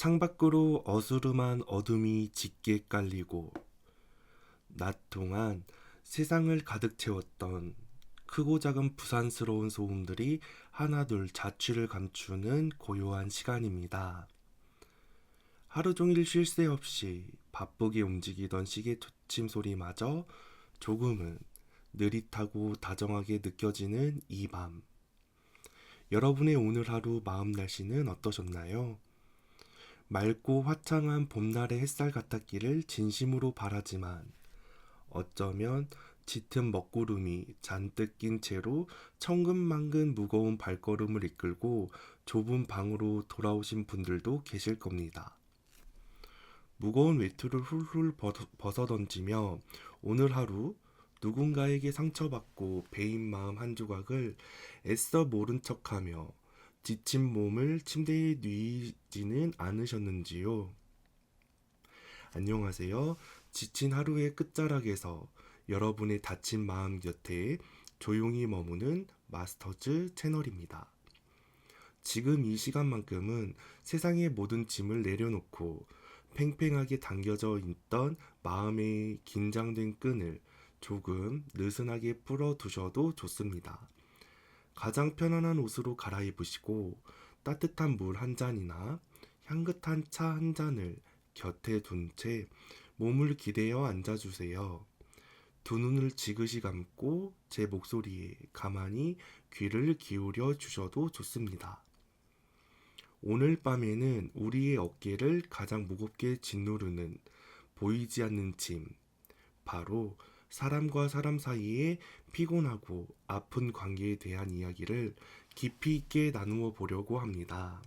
창밖으로 어스름한 어둠이 짙게 깔리고 낮 동안 세상을 가득 채웠던 크고 작은 부산스러운 소음들이 하나둘 자취를 감추는 고요한 시간입니다. 하루 종일 쉴 새 없이 바쁘게 움직이던 시계 초침 소리마저 조금은 느릿하고 다정하게 느껴지는 이 밤. 여러분의 오늘 하루 마음 날씨는 어떠셨나요? 맑고 화창한 봄날의 햇살 같았기를 진심으로 바라지만 어쩌면 짙은 먹구름이 잔뜩 낀 채로 천근만근 무거운 발걸음을 이끌고 좁은 방으로 돌아오신 분들도 계실 겁니다. 무거운 외투를 훌훌 벗어던지며 오늘 하루 누군가에게 상처받고 베인 마음 한 조각을 애써 모른 척하며 지친 몸을 침대에 뉘지는 않으셨는지요? 안녕하세요. 지친 하루의 끝자락에서 여러분의 다친 마음 곁에 조용히 머무는 마스터즈 채널입니다. 지금 이 시간만큼은 세상의 모든 짐을 내려놓고 팽팽하게 당겨져 있던 마음의 긴장된 끈을 조금 느슨하게 풀어두셔도 좋습니다. 가장 편안한 옷으로 갈아입으시고 따뜻한 물 한 잔이나 향긋한 차 한 잔을 곁에 둔 채 몸을 기대어 앉아주세요. 두 눈을 지그시 감고 제 목소리에 가만히 귀를 기울여 주셔도 좋습니다. 오늘 밤에는 우리의 어깨를 가장 무겁게 짓누르는 보이지 않는 짐, 바로 사람과 사람 사이의 피곤하고 아픈 관계에 대한 이야기를 깊이 있게 나누어 보려고 합니다.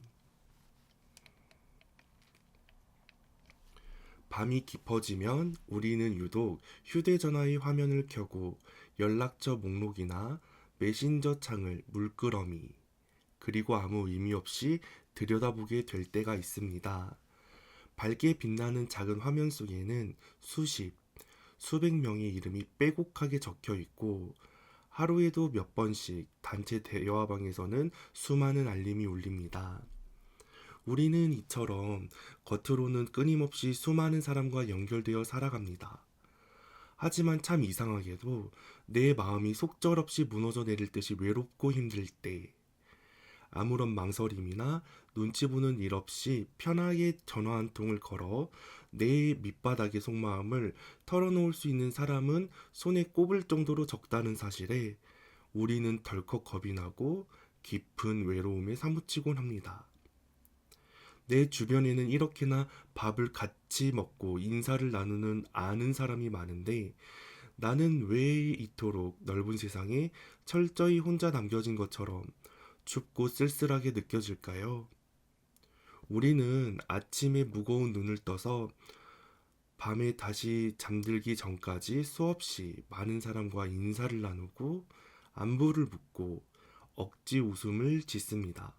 밤이 깊어지면 우리는 유독 휴대전화의 화면을 켜고 연락처 목록이나 메신저 창을 물끄러미 그리고 아무 의미 없이 들여다보게 될 때가 있습니다. 밝게 빛나는 작은 화면 속에는 수백 명의 이름이 빼곡하게 적혀 있고 하루에도 몇 번씩 단체 대화방에서는 수많은 알림이 울립니다. 우리는 이처럼 겉으로는 끊임없이 수많은 사람과 연결되어 살아갑니다. 하지만 참 이상하게도 내 마음이 속절없이 무너져 내릴 듯이 외롭고 힘들 때 아무런 망설임이나 눈치 보는 일 없이 편하게 전화 한 통을 걸어 내 밑바닥의 속마음을 털어놓을 수 있는 사람은 손에 꼽을 정도로 적다는 사실에 우리는 덜컥 겁이 나고 깊은 외로움에 사무치곤 합니다. 내 주변에는 이렇게나 밥을 같이 먹고 인사를 나누는 아는 사람이 많은데 나는 왜 이토록 넓은 세상에 철저히 혼자 남겨진 것처럼 춥고 쓸쓸하게 느껴질까요? 우리는 아침에 무거운 눈을 떠서 밤에 다시 잠들기 전까지 수없이 많은 사람과 인사를 나누고 안부를 묻고 억지 웃음을 짓습니다.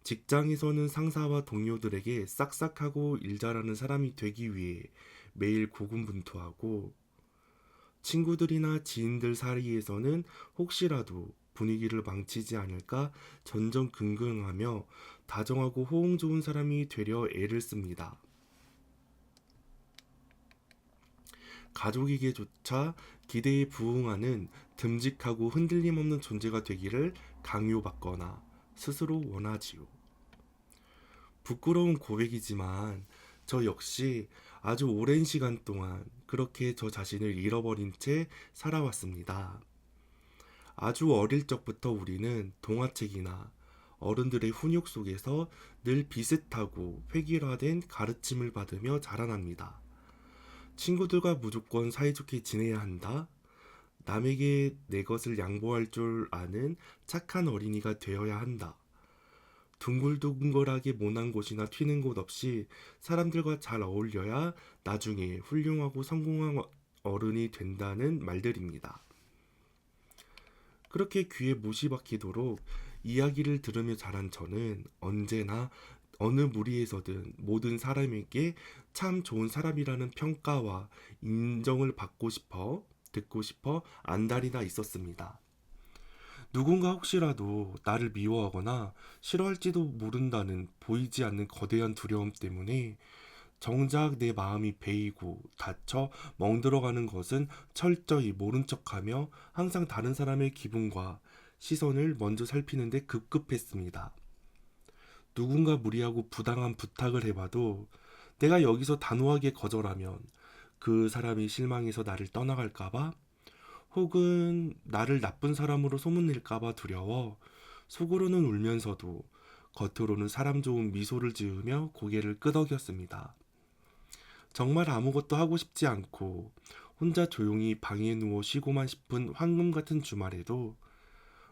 직장에서는 상사와 동료들에게 싹싹하고 일 잘하는 사람이 되기 위해 매일 고군분투하고 친구들이나 지인들 사이에서는 혹시라도 분위기를 망치지 않을까 전전긍긍하며 다정하고 호응 좋은 사람이 되려 애를 씁니다. 가족에게조차 기대에 부응하는 듬직하고 흔들림 없는 존재가 되기를 강요받거나 스스로 원하지요. 부끄러운 고백이지만 저 역시 아주 오랜 시간 동안 그렇게 저 자신을 잃어버린 채 살아왔습니다. 아주 어릴 적부터 우리는 동화책이나 어른들의 훈육 속에서 늘 비슷하고 획일화된 가르침을 받으며 자라납니다. 친구들과 무조건 사이좋게 지내야 한다. 남에게 내 것을 양보할 줄 아는 착한 어린이가 되어야 한다. 둥글둥글하게 모난 곳이나 튀는 곳 없이 사람들과 잘 어울려야 나중에 훌륭하고 성공한 어른이 된다는 말들입니다. 그렇게 귀에 못이 박히도록 이야기를 들으며 자란 저는 언제나 어느 무리에서든 모든 사람에게 참 좋은 사람이라는 평가와 인정을 듣고 싶어 안달이나 있었습니다. 누군가 혹시라도 나를 미워하거나 싫어할지도 모른다는 보이지 않는 거대한 두려움 때문에 정작 내 마음이 베이고 닫혀 멍들어가는 것은 철저히 모른 척하며 항상 다른 사람의 기분과 시선을 먼저 살피는데 급급했습니다. 누군가 무리하고 부당한 부탁을 해봐도 내가 여기서 단호하게 거절하면 그 사람이 실망해서 나를 떠나갈까봐, 혹은 나를 나쁜 사람으로 소문낼까봐 두려워 속으로는 울면서도 겉으로는 사람 좋은 미소를 지으며 고개를 끄덕였습니다. 정말 아무것도 하고 싶지 않고 혼자 조용히 방에 누워 쉬고만 싶은 황금 같은 주말에도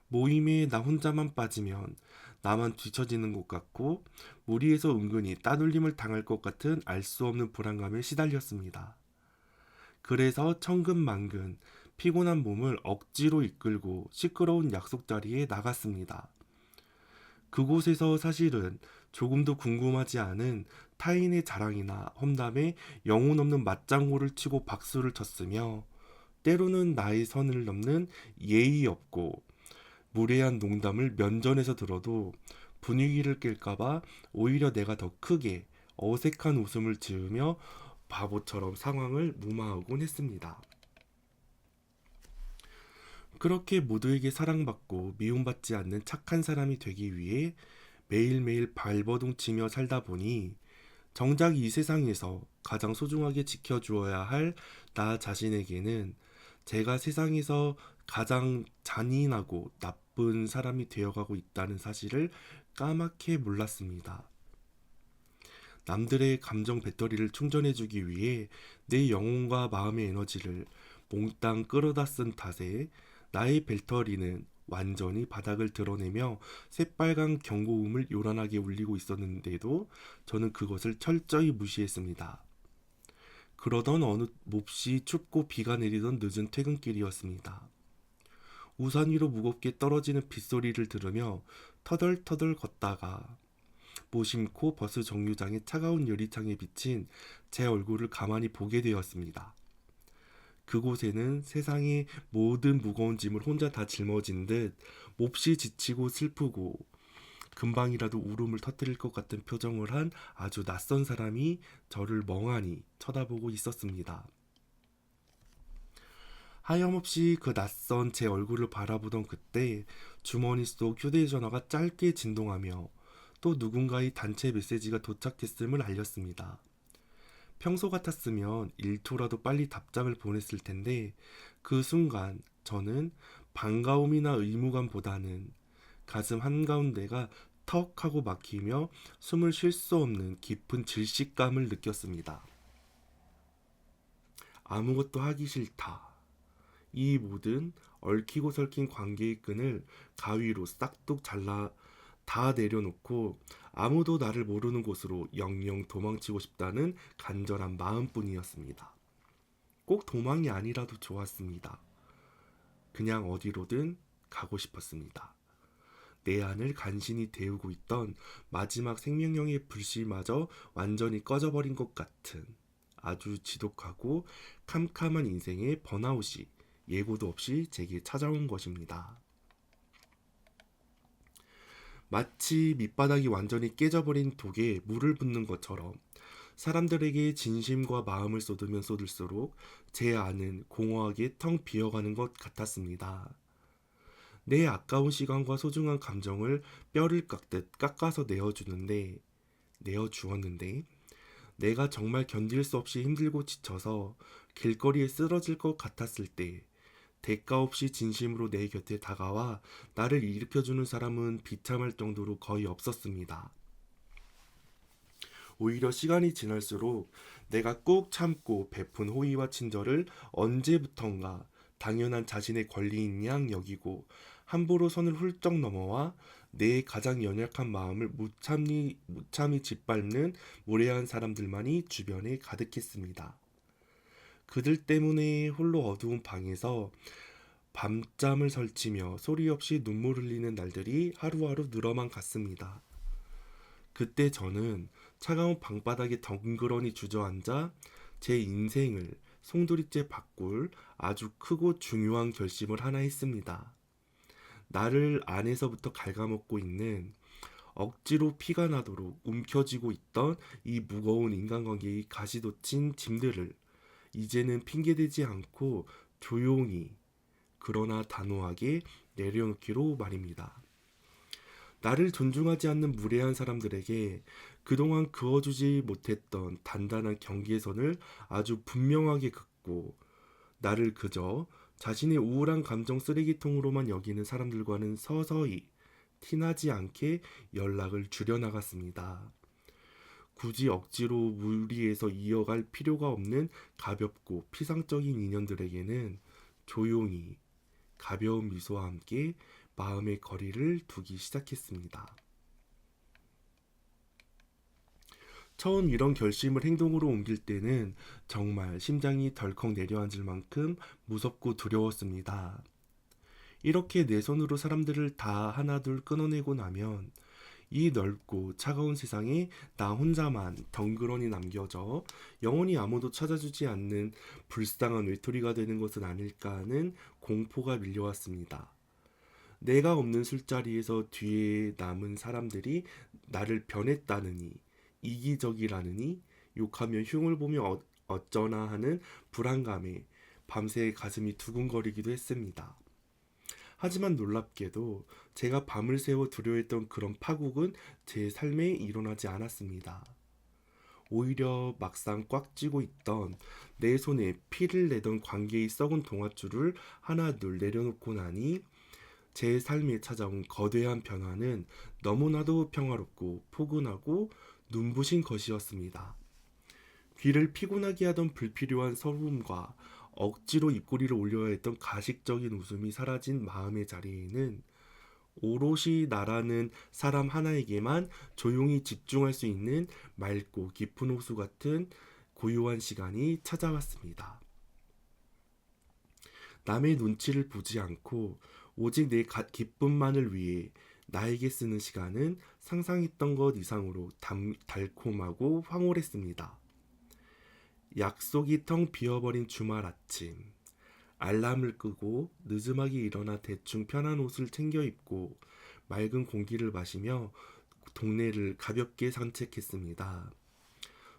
모임에 나 혼자만 빠지면 나만 뒤처지는 것 같고 무리해서 은근히 따돌림을 당할 것 같은 알 수 없는 불안감에 시달렸습니다. 그래서 천근만근 피곤한 몸을 억지로 이끌고 시끄러운 약속 자리에 나갔습니다. 그곳에서 사실은 조금도 궁금하지 않은 타인의 자랑이나 험담에 영혼 없는 맞장구를 치고 박수를 쳤으며, 때로는 나의 선을 넘는 예의 없고 무례한 농담을 면전에서 들어도 분위기를 깰까봐 오히려 내가 더 크게 어색한 웃음을 지으며 바보처럼 상황을 무마하곤 했습니다. 그렇게 모두에게 사랑받고 미움받지 않는 착한 사람이 되기 위해 매일매일 발버둥치며 살다 보니 정작 이 세상에서 가장 소중하게 지켜주어야 할 나 자신에게는 제가 세상에서 가장 잔인하고 나쁜 사람이 되어가고 있다는 사실을 까맣게 몰랐습니다. 남들의 감정 배터리를 충전해주기 위해 내 영혼과 마음의 에너지를 몽땅 끌어다 쓴 탓에 나의 배터리는 완전히 바닥을 드러내며 새빨간 경고음을 요란하게 울리고 있었는데도 저는 그것을 철저히 무시했습니다. 그러던 어느 몹시 춥고 비가 내리던 늦은 퇴근길이었습니다. 우산 위로 무겁게 떨어지는 빗소리를 들으며 터덜터덜 걷다가 무심코 버스 정류장의 차가운 유리창에 비친 제 얼굴을 가만히 보게 되었습니다. 그곳에는 세상의 모든 무거운 짐을 혼자 다 짊어진 듯 몹시 지치고 슬프고 금방이라도 울음을 터뜨릴 것 같은 표정을 한 아주 낯선 사람이 저를 멍하니 쳐다보고 있었습니다. 하염없이 그 낯선 제 얼굴을 바라보던 그때 주머니 속 휴대전화가 짧게 진동하며 또 누군가의 단체 메시지가 도착했음을 알렸습니다. 평소 같았으면 일초라도 빨리 답장을 보냈을 텐데 그 순간 저는 반가움이나 의무감보다는 가슴 한가운데가 턱 하고 막히며 숨을 쉴 수 없는 깊은 질식감을 느꼈습니다. 아무것도 하기 싫다. 이 모든 얽히고 설킨 관계의 끈을 가위로 싹둑 잘라 다 내려놓고 아무도 나를 모르는 곳으로 영영 도망치고 싶다는 간절한 마음뿐이었습니다. 꼭 도망이 아니라도 좋았습니다. 그냥 어디로든 가고 싶었습니다. 내 안을 간신히 데우고 있던 마지막 생명력의 불씨마저 완전히 꺼져버린 것 같은 아주 지독하고 캄캄한 인생의 번아웃이 예고도 없이 제게 찾아온 것입니다. 마치 밑바닥이 완전히 깨져버린 독에 물을 붓는 것처럼 사람들에게 진심과 마음을 쏟으면 쏟을수록 제 안은 공허하게 텅 비어가는 것 같았습니다. 내 아까운 시간과 소중한 감정을 뼈를 깎듯 깎아서 내어주었는데 내가 정말 견딜 수 없이 힘들고 지쳐서 길거리에 쓰러질 것 같았을 때 대가 없이 진심으로 내 곁에 다가와 나를 일으켜주는 사람은 비참할 정도로 거의 없었습니다. 오히려 시간이 지날수록 내가 꾹 참고 베푼 호의와 친절을 언제부턴가 당연한 자신의 권리인 양 여기고 함부로 선을 훌쩍 넘어와 내 가장 연약한 마음을 무참히 짓밟는 무례한 사람들만이 주변에 가득했습니다. 그들 때문에 홀로 어두운 방에서 밤잠을 설치며 소리 없이 눈물 흘리는 날들이 하루하루 늘어만 갔습니다. 그때 저는 차가운 방바닥에 덩그러니 주저앉아 제 인생을 송두리째 바꿀 아주 크고 중요한 결심을 하나 했습니다. 나를 안에서부터 갉아먹고 있는, 억지로 피가 나도록 움켜쥐고 있던 이 무거운 인간관계의 가시돋친 짐들을 이제는 핑계대지 않고 조용히, 그러나 단호하게 내려놓기로 말입니다. 나를 존중하지 않는 무례한 사람들에게 그동안 그어주지 못했던 단단한 경계선을 아주 분명하게 긋고, 나를 그저 자신의 우울한 감정 쓰레기통으로만 여기는 사람들과는 서서히 티나지 않게 연락을 줄여나갔습니다. 굳이 억지로 무리해서 이어갈 필요가 없는 가볍고 피상적인 인연들에게는 조용히, 가벼운 미소와 함께 마음의 거리를 두기 시작했습니다. 처음 이런 결심을 행동으로 옮길 때는 정말 심장이 덜컥 내려앉을 만큼 무섭고 두려웠습니다. 이렇게 내 손으로 사람들을 다 하나둘 끊어내고 나면 이 넓고 차가운 세상에 나 혼자만 덩그러니 남겨져 영원히 아무도 찾아주지 않는 불쌍한 외톨이가 되는 것은 아닐까 하는 공포가 밀려왔습니다. 내가 없는 술자리에서 뒤에 남은 사람들이 나를 변했다느니, 이기적이라느니, 욕하며 흉을 보며 어쩌나 하는 불안감에 밤새 가슴이 두근거리기도 했습니다. 하지만 놀랍게도 제가 밤을 새워 두려워했던 그런 파국은 제 삶에 일어나지 않았습니다. 오히려 막상 꽉 쥐고 있던 내 손에 피를 내던 관계의 썩은 동아줄을 하나 둘 내려놓고 나니 제 삶에 찾아온 거대한 변화는 너무나도 평화롭고 포근하고 눈부신 것이었습니다. 귀를 피곤하게 하던 불필요한 서름과 억지로 입꼬리를 올려야 했던 가식적인 웃음이 사라진 마음의 자리에는 오롯이 나라는 사람 하나에게만 조용히 집중할 수 있는 맑고 깊은 호수 같은 고요한 시간이 찾아왔습니다. 남의 눈치를 보지 않고 오직 내 기쁨만을 위해 나에게 쓰는 시간은 상상했던 것 이상으로 달콤하고 황홀했습니다. 약속이 텅 비어버린 주말 아침, 알람을 끄고 느즈막이 일어나 대충 편한 옷을 챙겨 입고 맑은 공기를 마시며 동네를 가볍게 산책했습니다.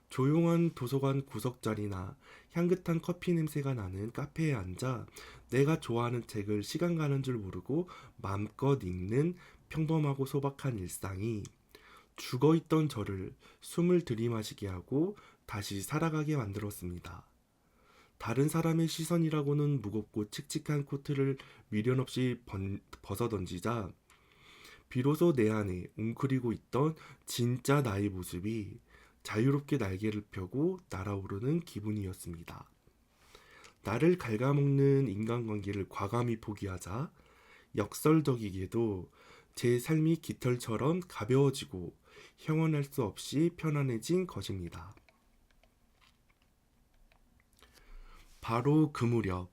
조용한 도서관 구석자리나 향긋한 커피 냄새가 나는 카페에 앉아 내가 좋아하는 책을 시간 가는 줄 모르고 마음껏 읽는 평범하고 소박한 일상이 죽어있던 저를 숨을 들이마시게 하고 다시 살아가게 만들었습니다. 다른 사람의 시선이라고는 무겁고 칙칙한 코트를 미련 없이 벗어던지자 비로소 내 안에 웅크리고 있던 진짜 나의 모습이 자유롭게 날개를 펴고 날아오르는 기분이었습니다. 나를 갉아먹는 인간관계를 과감히 포기하자 역설적이게도 제 삶이 깃털처럼 가벼워지고 형언할 수 없이 편안해진 것입니다. 바로 그 무렵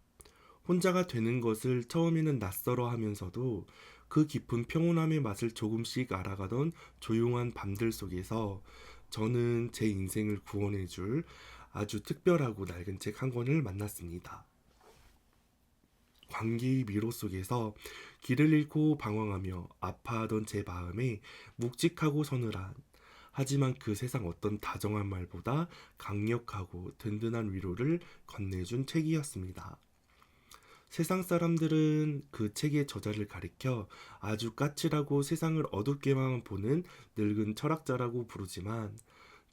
혼자가 되는 것을 처음에는 낯설어 하면서도 그 깊은 평온함의 맛을 조금씩 알아가던 조용한 밤들 속에서 저는 제 인생을 구원해줄 아주 특별하고 낡은 책 한 권을 만났습니다. 광기의 미로 속에서 길을 잃고 방황하며 아파하던 제 마음에 묵직하고 서늘한, 하지만 그 세상 어떤 다정한 말보다 강력하고 든든한 위로를 건네준 책이었습니다. 세상 사람들은 그 책의 저자를 가리켜 아주 까칠하고 세상을 어둡게만 보는 늙은 철학자라고 부르지만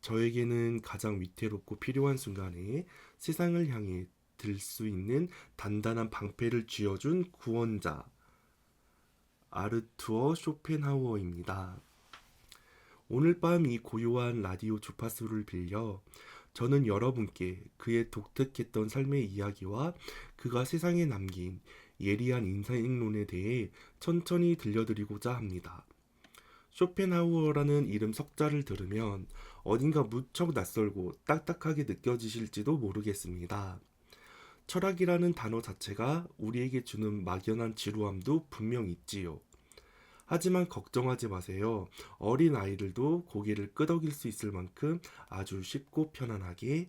저에게는 가장 위태롭고 필요한 순간에 세상을 향해 들 수 있는 단단한 방패를 쥐어준 구원자, 아르투어 쇼펜하우어입니다. 오늘 밤 이 고요한 라디오 주파수를 빌려 저는 여러분께 그의 독특했던 삶의 이야기와 그가 세상에 남긴 예리한 인생론에 대해 천천히 들려드리고자 합니다. 쇼펜하우어라는 이름 석자를 들으면 어딘가 무척 낯설고 딱딱하게 느껴지실지도 모르겠습니다. 철학이라는 단어 자체가 우리에게 주는 막연한 지루함도 분명 있지요. 하지만 걱정하지 마세요. 어린 아이들도 고개를 끄덕일 수 있을 만큼 아주 쉽고 편안하게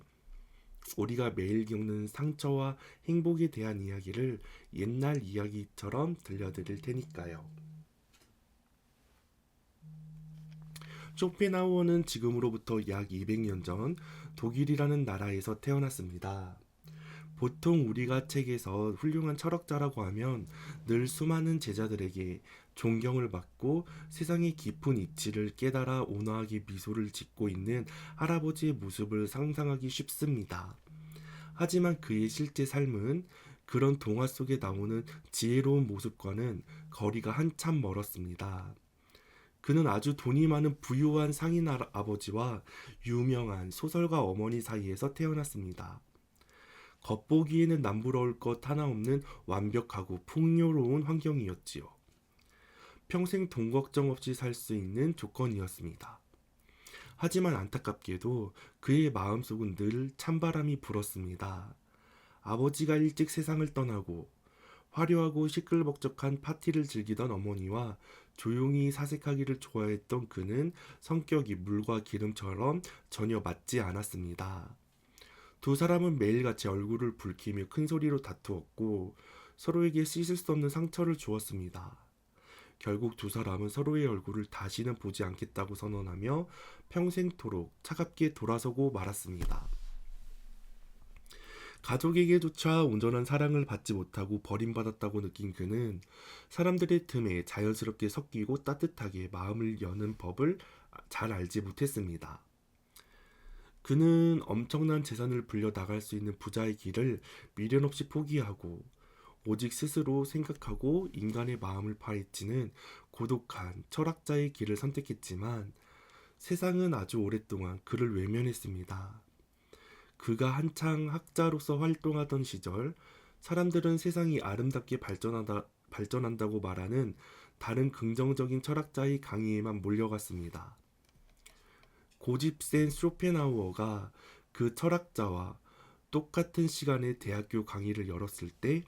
우리가 매일 겪는 상처와 행복에 대한 이야기를 옛날 이야기처럼 들려드릴 테니까요. 쇼펜하우어는 지금으로부터 약 200년 전 독일이라는 나라에서 태어났습니다. 보통 우리가 책에서 훌륭한 철학자라고 하면 늘 수많은 제자들에게 존경을 받고 세상의 깊은 이치를 깨달아 온화하게 미소를 짓고 있는 할아버지의 모습을 상상하기 쉽습니다. 하지만 그의 실제 삶은 그런 동화 속에 나오는 지혜로운 모습과는 거리가 한참 멀었습니다. 그는 아주 돈이 많은 부유한 상인 아버지와 유명한 소설가 어머니 사이에서 태어났습니다. 겉보기에는 남부러울 것 하나 없는 완벽하고 풍요로운 환경이었지요. 평생 돈 걱정 없이 살 수 있는 조건이었습니다. 하지만 안타깝게도 그의 마음속은 늘 찬바람이 불었습니다. 아버지가 일찍 세상을 떠나고 화려하고 시끌벅적한 파티를 즐기던 어머니와 조용히 사색하기를 좋아했던 그는 성격이 물과 기름처럼 전혀 맞지 않았습니다. 두 사람은 매일같이 얼굴을 붉히며 큰 소리로 다투었고 서로에게 씻을 수 없는 상처를 주었습니다. 결국 두 사람은 서로의 얼굴을 다시는 보지 않겠다고 선언하며 평생토록 차갑게 돌아서고 말았습니다. 가족에게조차 온전한 사랑을 받지 못하고 버림받았다고 느낀 그는 사람들의 틈에 자연스럽게 섞이고 따뜻하게 마음을 여는 법을 잘 알지 못했습니다. 그는 엄청난 재산을 불려나갈 수 있는 부자의 길을 미련 없이 포기하고 오직 스스로 생각하고 인간의 마음을 파헤치는 고독한 철학자의 길을 선택했지만 세상은 아주 오랫동안 그를 외면했습니다. 그가 한창 학자로서 활동하던 시절 사람들은 세상이 아름답게 발전한다고 말하는 다른 긍정적인 철학자의 강의에만 몰려갔습니다. 고집센 쇼펜하우어가 그 철학자와 똑같은 시간에 대학교 강의를 열었을 때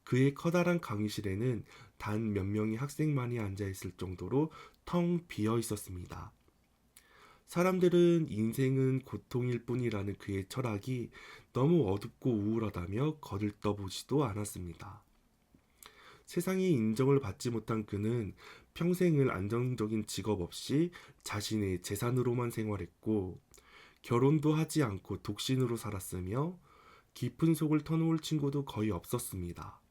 그의 커다란 강의실에는 단 몇 명의 학생만이 앉아 있을 정도로 텅 비어 있었습니다. 사람들은 인생은 고통일 뿐이라는 그의 철학이 너무 어둡고 우울하다며 거들떠보지도 않았습니다. 세상의 인정을 받지 못한 그는 평생을 안정적인 직업 없이 자신의 재산으로만 생활했고 결혼도 하지 않고 독신으로 살았으며 깊은 속을 터놓을 친구도 거의 없었습니다.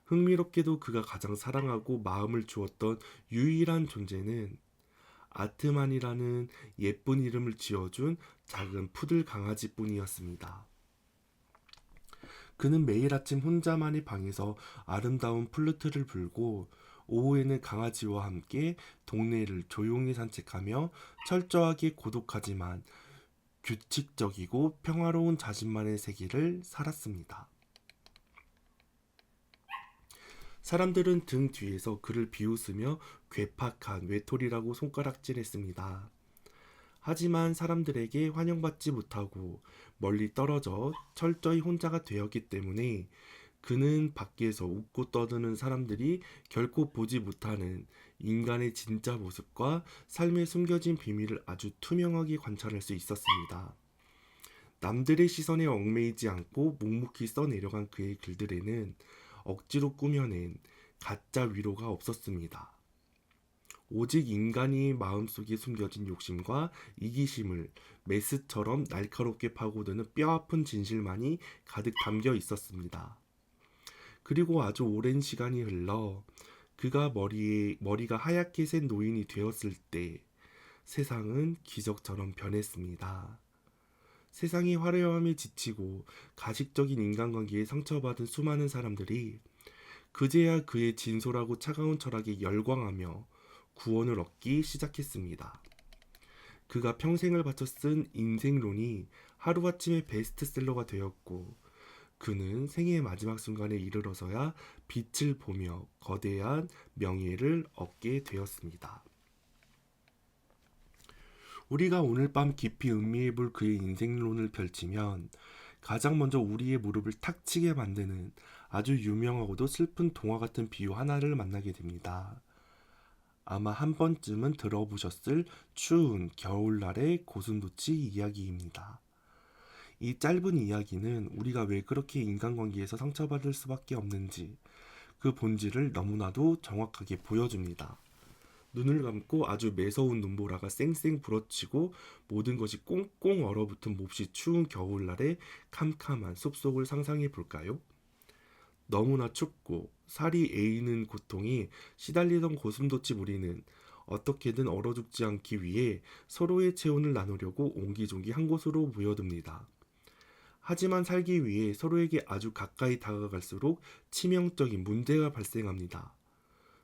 흥미롭게도 그가 가장 사랑하고 마음을 주었던 유일한 존재는 아트만이라는 예쁜 이름을 지어준 작은 푸들 강아지뿐이었습니다. 그는 매일 아침 혼자만의 방에서 아름다운 플루트를 불고 오후에는 강아지와 함께 동네를 조용히 산책하며 철저하게 고독하지만 규칙적이고 평화로운 자신만의 세계를 살았습니다. 사람들은 등 뒤에서 그를 비웃으며 괴팍한 외톨이라고 손가락질했습니다. 하지만 사람들에게 환영받지 못하고 멀리 떨어져 철저히 혼자가 되었기 때문에 그는 밖에서 웃고 떠드는 사람들이 결코 보지 못하는 인간의 진짜 모습과 삶의 숨겨진 비밀을 아주 투명하게 관찰할 수 있었습니다. 남들의 시선에 얽매이지 않고 묵묵히 써내려간 그의 글들에는 억지로 꾸며낸 가짜 위로가 없었습니다. 오직 인간이 마음속에 숨겨진 욕심과 이기심을 메스처럼 날카롭게 파고드는 뼈아픈 진실만이 가득 담겨 있었습니다. 그리고 아주 오랜 시간이 흘러 그가 머리가 하얗게 센 노인이 되었을 때 세상은 기적처럼 변했습니다. 세상이 화려함에 지치고 가식적인 인간관계에 상처받은 수많은 사람들이 그제야 그의 진솔하고 차가운 철학에 열광하며 구원을 얻기 시작했습니다. 그가 평생을 바쳐 쓴 인생론이 하루아침에 베스트셀러가 되었고 그는 생애의 마지막 순간에 이르러서야 빛을 보며 거대한 명예를 얻게 되었습니다. 우리가 오늘 밤 깊이 음미해 볼 그의 인생론을 펼치면 가장 먼저 우리의 무릎을 탁 치게 만드는 아주 유명하고도 슬픈 동화 같은 비유 하나를 만나게 됩니다. 아마 한 번쯤은 들어보셨을 추운 겨울날의 고슴도치 이야기입니다. 이 짧은 이야기는 우리가 왜 그렇게 인간관계에서 상처받을 수밖에 없는지 그 본질을 너무나도 정확하게 보여줍니다. 눈을 감고 아주 매서운 눈보라가 쌩쌩 부러치고 모든 것이 꽁꽁 얼어붙은 몹시 추운 겨울날의 캄캄한 숲속을 상상해 볼까요? 너무나 춥고 살이 에이는 고통이 시달리던 고슴도치 무리는 어떻게든 얼어 죽지 않기 위해 서로의 체온을 나누려고 옹기종기 한 곳으로 모여듭니다. 하지만 살기 위해 서로에게 아주 가까이 다가갈수록 치명적인 문제가 발생합니다.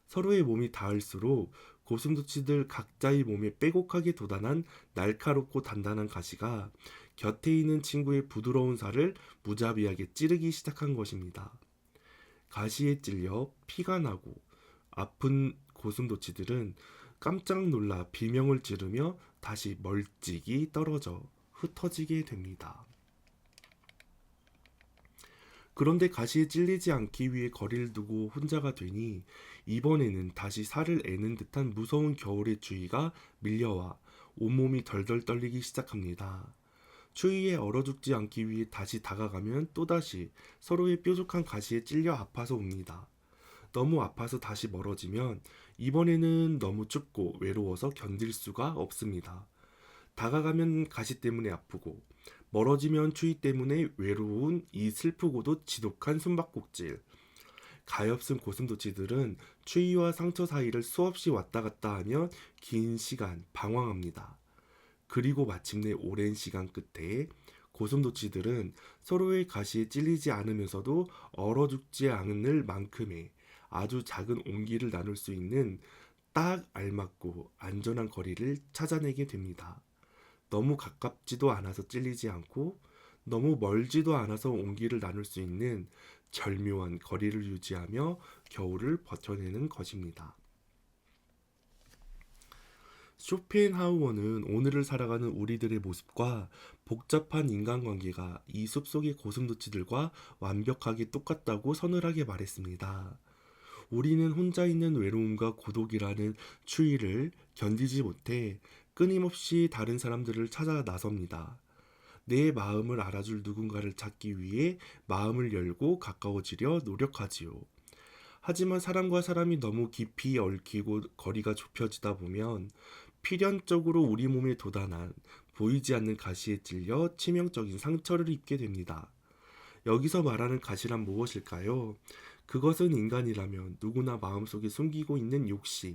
서로의 몸이 닿을수록 고슴도치들 각자의 몸에 빼곡하게 돋아난 날카롭고 단단한 가시가 곁에 있는 친구의 부드러운 살을 무자비하게 찌르기 시작한 것입니다. 가시에 찔려 피가 나고 아픈 고슴도치들은 깜짝 놀라 비명을 지르며 다시 멀찍이 떨어져 흩어지게 됩니다. 그런데 가시에 찔리지 않기 위해 거리를 두고 혼자가 되니 이번에는 다시 살을 애는 듯한 무서운 겨울의 추위가 밀려와 온몸이 덜덜 떨리기 시작합니다. 추위에 얼어 죽지 않기 위해 다시 다가가면 또다시 서로의 뾰족한 가시에 찔려 아파서 옵니다. 너무 아파서 다시 멀어지면 이번에는 너무 춥고 외로워서 견딜 수가 없습니다. 다가가면 가시 때문에 아프고 멀어지면 추위 때문에 외로운 이 슬프고도 지독한 숨바꼭질. 가엾은 고슴도치들은 추위와 상처 사이를 수없이 왔다 갔다 하며 긴 시간 방황합니다. 그리고 마침내 오랜 시간 끝에 고슴도치들은 서로의 가시에 찔리지 않으면서도 얼어 죽지 않을 만큼의 아주 작은 온기를 나눌 수 있는 딱 알맞고 안전한 거리를 찾아내게 됩니다. 너무 가깝지도 않아서 찔리지 않고 너무 멀지도 않아서 온기를 나눌 수 있는 절묘한 거리를 유지하며 겨울을 버텨내는 것입니다. 쇼펜하우어는 오늘을 살아가는 우리들의 모습과 복잡한 인간관계가 이 숲속의 고슴도치들과 완벽하게 똑같다고 서늘하게 말했습니다. 우리는 혼자 있는 외로움과 고독이라는 추위를 견디지 못해 끊임없이 다른 사람들을 찾아 나섭니다. 내 마음을 알아줄 누군가를 찾기 위해 마음을 열고 가까워지려 노력하지요. 하지만 사람과 사람이 너무 깊이 얽히고 거리가 좁혀지다 보면 필연적으로 우리 몸에 돋아난 보이지 않는 가시에 찔려 치명적인 상처를 입게 됩니다. 여기서 말하는 가시란 무엇일까요? 그것은 인간이라면 누구나 마음속에 숨기고 있는 욕심,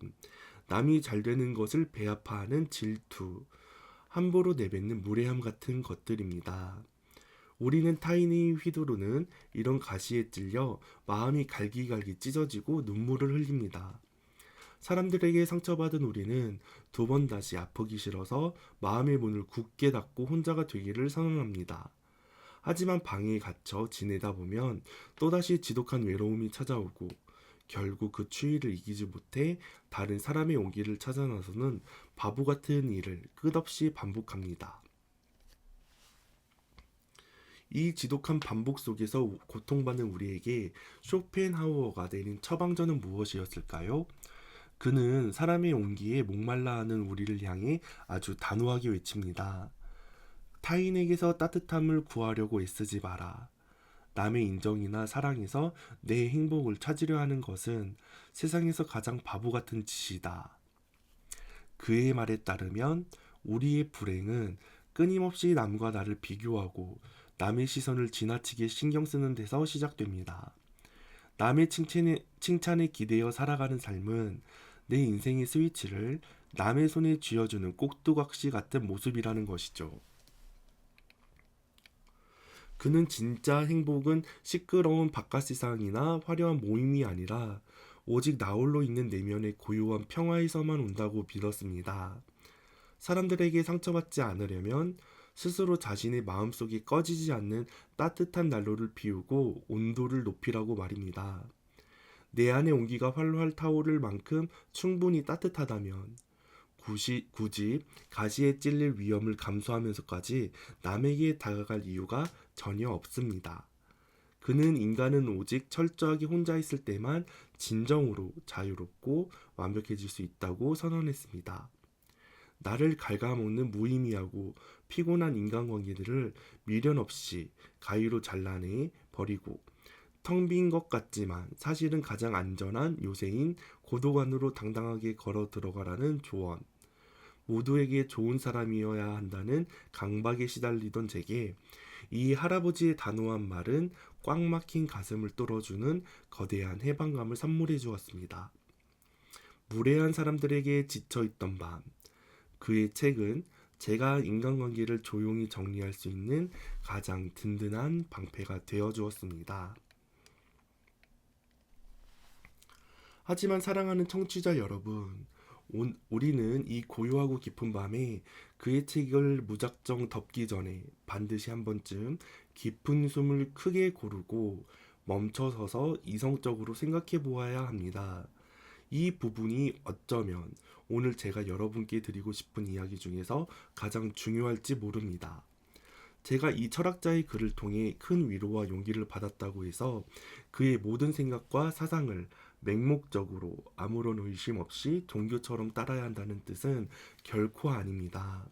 남이 잘 되는 것을 배아파하는 질투, 함부로 내뱉는 무례함 같은 것들입니다. 우리는 타인이 휘두르는 이런 가시에 찔려 마음이 갈기갈기 찢어지고 눈물을 흘립니다. 사람들에게 상처받은 우리는 두 번 다시 아프기 싫어서 마음의 문을 굳게 닫고 혼자가 되기를 선언합니다. 하지만 방에 갇혀 지내다 보면 또다시 지독한 외로움이 찾아오고 결국 그 추위를 이기지 못해 다른 사람의 온기를 찾아 나서는 바보 같은 일을 끝없이 반복합니다. 이 지독한 반복 속에서 고통받는 우리에게 쇼펜하우어가 내린 처방전은 무엇이었을까요? 그는 사람의 온기에 목말라 하는 우리를 향해 아주 단호하게 외칩니다. 타인에게서 따뜻함을 구하려고 애쓰지 마라. 남의 인정이나 사랑에서 내 행복을 찾으려 하는 것은 세상에서 가장 바보 같은 짓이다. 그의 말에 따르면 우리의 불행은 끊임없이 남과 나를 비교하고 남의 시선을 지나치게 신경 쓰는 데서 시작됩니다. 남의 칭찬에 기대어 살아가는 삶은 내 인생의 스위치를 남의 손에 쥐어주는 꼭두각시 같은 모습이라는 것이죠. 그는 진짜 행복은 시끄러운 바깥 세상이나 화려한 모임이 아니라 오직 나홀로 있는 내면의 고요한 평화에서만 온다고 믿었습니다. 사람들에게 상처받지 않으려면 스스로 자신의 마음속에 꺼지지 않는 따뜻한 난로를 피우고 온도를 높이라고 말입니다. 내 안의 온기가 활활 타오를 만큼 충분히 따뜻하다면 굳이 가시에 찔릴 위험을 감수하면서까지 남에게 다가갈 이유가 전혀 없습니다. 그는 인간은 오직 철저하게 혼자 있을 때만 진정으로 자유롭고 완벽해질 수 있다고 선언했습니다. 나를 갉아먹는 무의미하고 피곤한 인간관계들을 미련 없이 가위로 잘라내 버리고 텅 빈 것 같지만 사실은 가장 안전한 요새인 고도관으로 당당하게 걸어 들어가라는 조언. 모두에게 좋은 사람이어야 한다는 강박에 시달리던 제게 이 할아버지의 단호한 말은 꽉 막힌 가슴을 뚫어주는 거대한 해방감을 선물해 주었습니다. 무례한 사람들에게 지쳐있던 밤, 그의 책은 제가 인간관계를 조용히 정리할 수 있는 가장 든든한 방패가 되어 주었습니다. 하지만 사랑하는 청취자 여러분, 우리는 이 고요하고 깊은 밤에 그의 책을 무작정 덮기 전에 반드시 한 번쯤 깊은 숨을 크게 고르고 멈춰서서 이성적으로 생각해 보아야 합니다. 이 부분이 어쩌면 오늘 제가 여러분께 드리고 싶은 이야기 중에서 가장 중요할지 모릅니다. 제가 이 철학자의 글을 통해 큰 위로와 용기를 받았다고 해서 그의 모든 생각과 사상을 맹목적으로 아무런 의심 없이 종교처럼 따라야 한다는 뜻은 결코 아닙니다.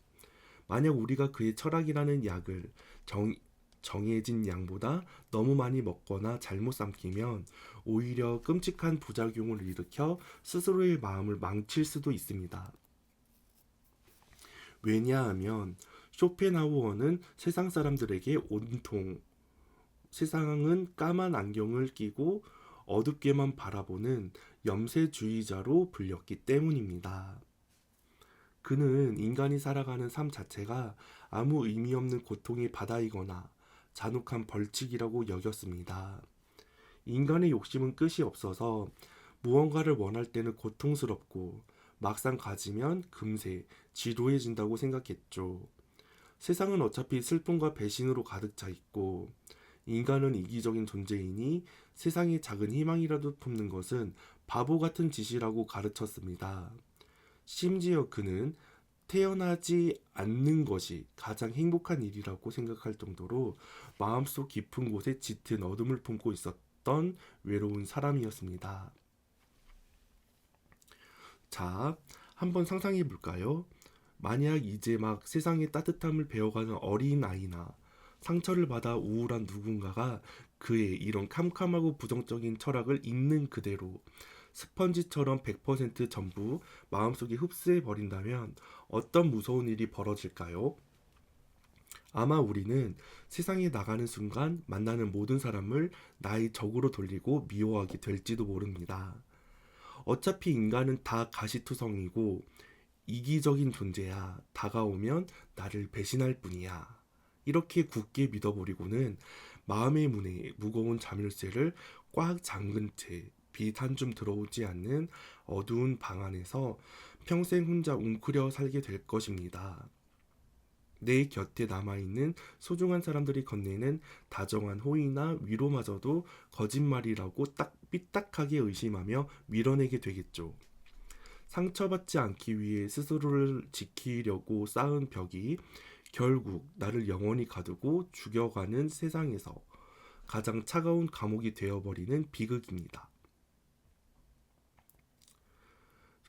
만약 우리가 그의 철학이라는 약을 정해진 양보다 너무 많이 먹거나 잘못 삼키면 오히려 끔찍한 부작용을 일으켜 스스로의 마음을 망칠 수도 있습니다. 왜냐하면 쇼펜하우어는 세상 사람들에게 온통 세상은 까만 안경을 끼고 어둡게만 바라보는 염세주의자로 불렸기 때문입니다. 그는 인간이 살아가는 삶 자체가 아무 의미 없는 고통의 바다이거나 잔혹한 벌칙이라고 여겼습니다. 인간의 욕심은 끝이 없어서 무언가를 원할 때는 고통스럽고 막상 가지면 금세 지루해진다고 생각했죠. 세상은 어차피 슬픔과 배신으로 가득 차 있고 인간은 이기적인 존재이니 세상에 작은 희망이라도 품는 것은 바보 같은 짓이라고 가르쳤습니다. 심지어 그는 태어나지 않는 것이 가장 행복한 일이라고 생각할 정도로 마음속 깊은 곳에 짙은 어둠을 품고 있었던 외로운 사람이었습니다. 자, 한번 상상해 볼까요? 만약 이제 막 세상의 따뜻함을 배워가는 어린 아이나 상처를 받아 우울한 누군가가 그의 이런 캄캄하고 부정적인 철학을 있는 그대로 스펀지처럼 100% 전부 마음속에 흡수해 버린다면 어떤 무서운 일이 벌어질까요? 아마 우리는 세상에 나가는 순간 만나는 모든 사람을 나의 적으로 돌리고 미워하게 될지도 모릅니다. 어차피 인간은 다 가시투성이고 이기적인 존재야. 다가오면 나를 배신할 뿐이야. 이렇게 굳게 믿어버리고는 마음의 문에 무거운 자물쇠를 꽉 잠근 채 빛 한 줌 들어오지 않는 어두운 방 안에서 평생 혼자 웅크려 살게 될 것입니다. 내 곁에 남아있는 소중한 사람들이 건네는 다정한 호의나 위로마저도 거짓말이라고 삐딱하게 의심하며 밀어내게 되겠죠. 상처받지 않기 위해 스스로를 지키려고 쌓은 벽이 결국 나를 영원히 가두고 죽여가는 세상에서 가장 차가운 감옥이 되어버리는 비극입니다.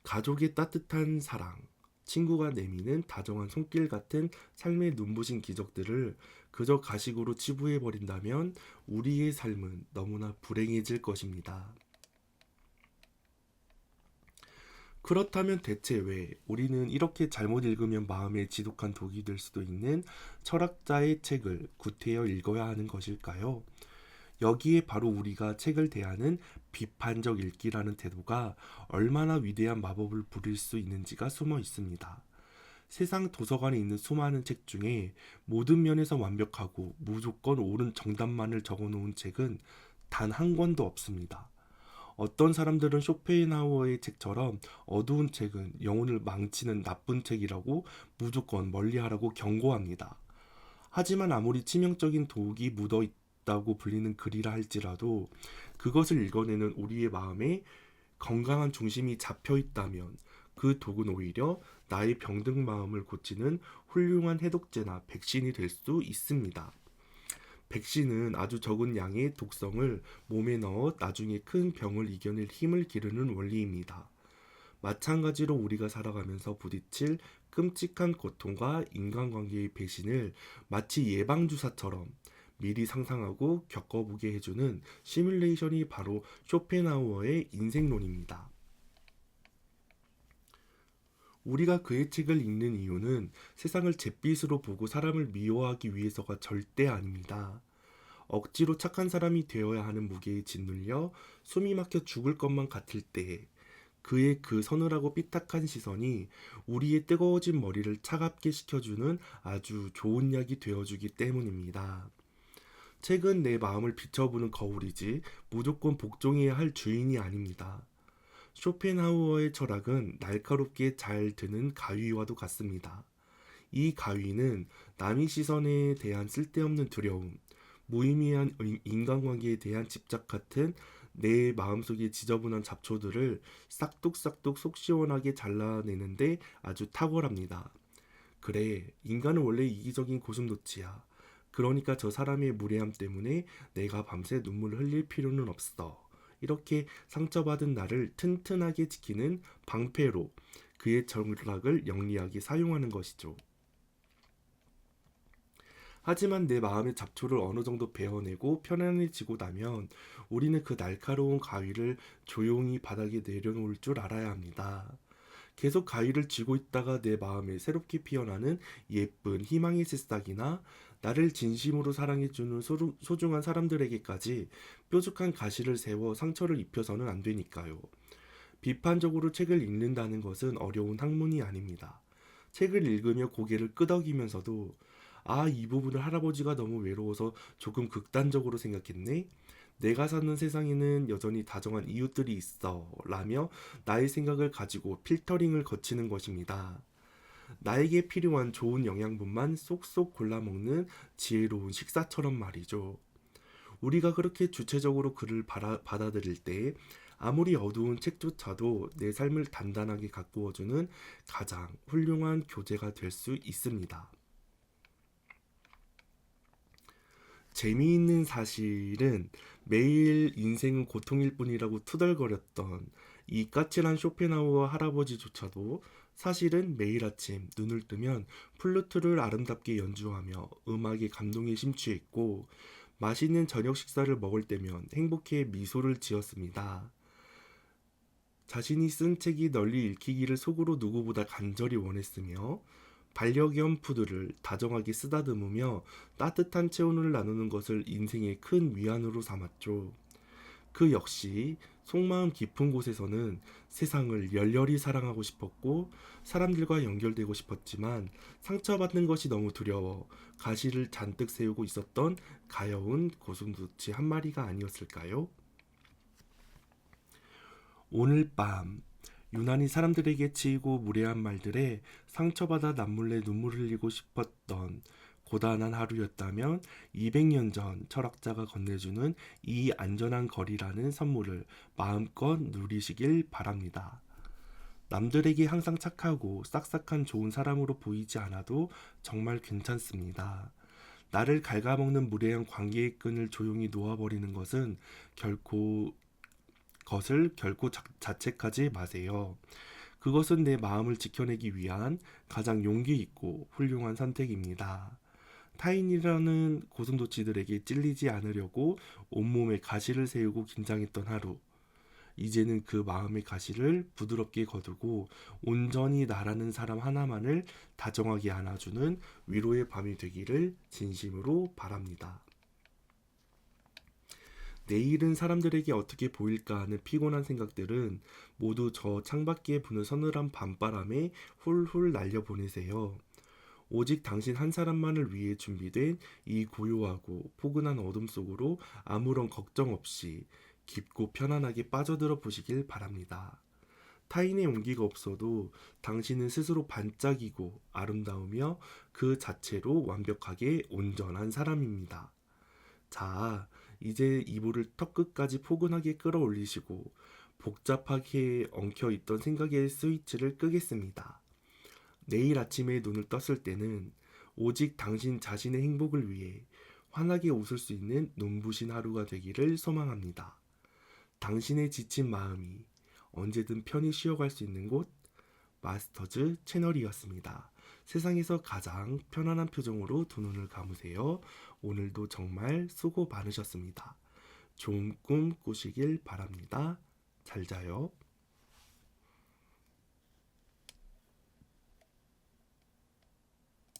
가족의 따뜻한 사랑, 친구가 내미는 다정한 손길 같은 삶의 눈부신 기적들을 그저 가식으로 치부해버린다면 우리의 삶은 너무나 불행해질 것입니다. 그렇다면 대체 왜 우리는 이렇게 잘못 읽으면 마음에 지독한 독이 될 수도 있는 철학자의 책을 구태여 읽어야 하는 것일까요? 여기에 바로 우리가 책을 대하는 비판적 읽기라는 태도가 얼마나 위대한 마법을 부릴 수 있는지가 숨어 있습니다. 세상 도서관에 있는 수많은 책 중에 모든 면에서 완벽하고 무조건 옳은 정답만을 적어놓은 책은 단 한 권도 없습니다. 어떤 사람들은 쇼펜하우어의 책처럼 어두운 책은 영혼을 망치는 나쁜 책이라고 무조건 멀리하라고 경고합니다. 하지만 아무리 치명적인 독이 묻어 있다고 불리는 글이라 할지라도 그것을 읽어내는 우리의 마음에 건강한 중심이 잡혀 있다면 그 독은 오히려 나의 병든 마음을 고치는 훌륭한 해독제나 백신이 될 수 있습니다. 백신은 아주 적은 양의 독성을 몸에 넣어 나중에 큰 병을 이겨낼 힘을 기르는 원리입니다. 마찬가지로 우리가 살아가면서 부딪힐 끔찍한 고통과 인간관계의 배신을 마치 예방주사처럼 미리 상상하고 겪어보게 해주는 시뮬레이션이 바로 쇼펜하우어의 인생론입니다. 우리가 그의 책을 읽는 이유는 세상을 잿빛으로 보고 사람을 미워하기 위해서가 절대 아닙니다. 억지로 착한 사람이 되어야 하는 무게에 짓눌려 숨이 막혀 죽을 것만 같을 때 그의 그 서늘하고 삐딱한 시선이 우리의 뜨거워진 머리를 차갑게 식혀주는 아주 좋은 약이 되어주기 때문입니다. 책은 내 마음을 비춰보는 거울이지 무조건 복종해야 할 주인이 아닙니다. 쇼펜하우어의 철학은 날카롭게 잘 드는 가위와도 같습니다. 이 가위는 남의 시선에 대한 쓸데없는 두려움, 무의미한 인간관계에 대한 집착 같은 내 마음속의 지저분한 잡초들을 싹둑싹둑 속 시원하게 잘라내는데 아주 탁월합니다. 그래, 인간은 원래 이기적인 고슴도치야. 그러니까 저 사람의 무례함 때문에 내가 밤새 눈물을 흘릴 필요는 없어. 이렇게 상처받은 나를 튼튼하게 지키는 방패로 그의 철학을 영리하게 사용하는 것이죠. 하지만 내 마음의 잡초를 어느 정도 베어내고 편안해지고 나면 우리는 그 날카로운 가위를 조용히 바닥에 내려놓을 줄 알아야 합니다. 계속 가위를 쥐고 있다가 내 마음에 새롭게 피어나는 예쁜 희망의 새싹이나 나를 진심으로 사랑해주는 소중한 사람들에게까지 뾰족한 가시를 세워 상처를 입혀서는 안 되니까요. 비판적으로 책을 읽는다는 것은 어려운 학문이 아닙니다. 책을 읽으며 고개를 끄덕이면서도 이 부분을 할아버지가 너무 외로워서 조금 극단적으로 생각했네? 내가 사는 세상에는 여전히 다정한 이웃들이 있어 라며 나의 생각을 가지고 필터링을 거치는 것입니다. 나에게 필요한 좋은 영양분만 쏙쏙 골라먹는 지혜로운 식사처럼 말이죠. 우리가 그렇게 주체적으로 그를 받아들일 때 아무리 어두운 책조차도 내 삶을 단단하게 가꾸어주는 가장 훌륭한 교재가 될 수 있습니다. 재미있는 사실은 매일 인생은 고통일 뿐이라고 투덜거렸던 이 까칠한 쇼펜하우어 할아버지조차도 사실은 매일 아침 눈을 뜨면 플루트를 아름답게 연주하며 음악에 감동에 심취했고 맛있는 저녁 식사를 먹을 때면 행복해 미소를 지었습니다. 자신이 쓴 책이 널리 읽히기를 속으로 누구보다 간절히 원했으며 반려견 푸드를 다정하게 쓰다듬으며 따뜻한 체온을 나누는 것을 인생의 큰 위안으로 삼았죠. 그 역시 속마음 깊은 곳에서는 세상을 열렬히 사랑하고 싶었고 사람들과 연결되고 싶었지만 상처받는 것이 너무 두려워 가시를 잔뜩 세우고 있었던 가여운 고슴도치 한 마리가 아니었을까요? 오늘 밤 유난히 사람들에게 치이고 무례한 말들에 상처받아 남몰래 눈물 흘리고 싶었던 고단한 하루였다면 200년 전 철학자가 건네주는 이 안전한 거리라는 선물을 마음껏 누리시길 바랍니다. 남들에게 항상 착하고 싹싹한 좋은 사람으로 보이지 않아도 정말 괜찮습니다. 나를 갉아먹는 무례한 관계의 끈을 조용히 놓아버리는 것을 결코 자책하지 마세요. 그것은 내 마음을 지켜내기 위한 가장 용기 있고 훌륭한 선택입니다. 타인이라는 고슴도치들에게 찔리지 않으려고 온몸에 가시를 세우고 긴장했던 하루. 이제는 그 마음의 가시를 부드럽게 거두고 온전히 나라는 사람 하나만을 다정하게 안아주는 위로의 밤이 되기를 진심으로 바랍니다. 내일은 사람들에게 어떻게 보일까 하는 피곤한 생각들은 모두 저 창밖에 부는 서늘한 밤바람에 훌훌 날려보내세요. 오직 당신 한 사람만을 위해 준비된 이 고요하고 포근한 어둠 속으로 아무런 걱정 없이 깊고 편안하게 빠져들어 보시길 바랍니다. 타인의 용기가 없어도 당신은 스스로 반짝이고 아름다우며 그 자체로 완벽하게 온전한 사람입니다. 자, 이제 이불을 턱끝까지 포근하게 끌어올리시고 복잡하게 엉켜있던 생각의 스위치를 끄겠습니다. 내일 아침에 눈을 떴을 때는 오직 당신 자신의 행복을 위해 환하게 웃을 수 있는 눈부신 하루가 되기를 소망합니다. 당신의 지친 마음이 언제든 편히 쉬어갈 수 있는 곳, 마스터즈 채널이었습니다. 세상에서 가장 편안한 표정으로 두 눈을 감으세요. 오늘도 정말 수고 많으셨습니다. 좋은 꿈 꾸시길 바랍니다. 잘 자요.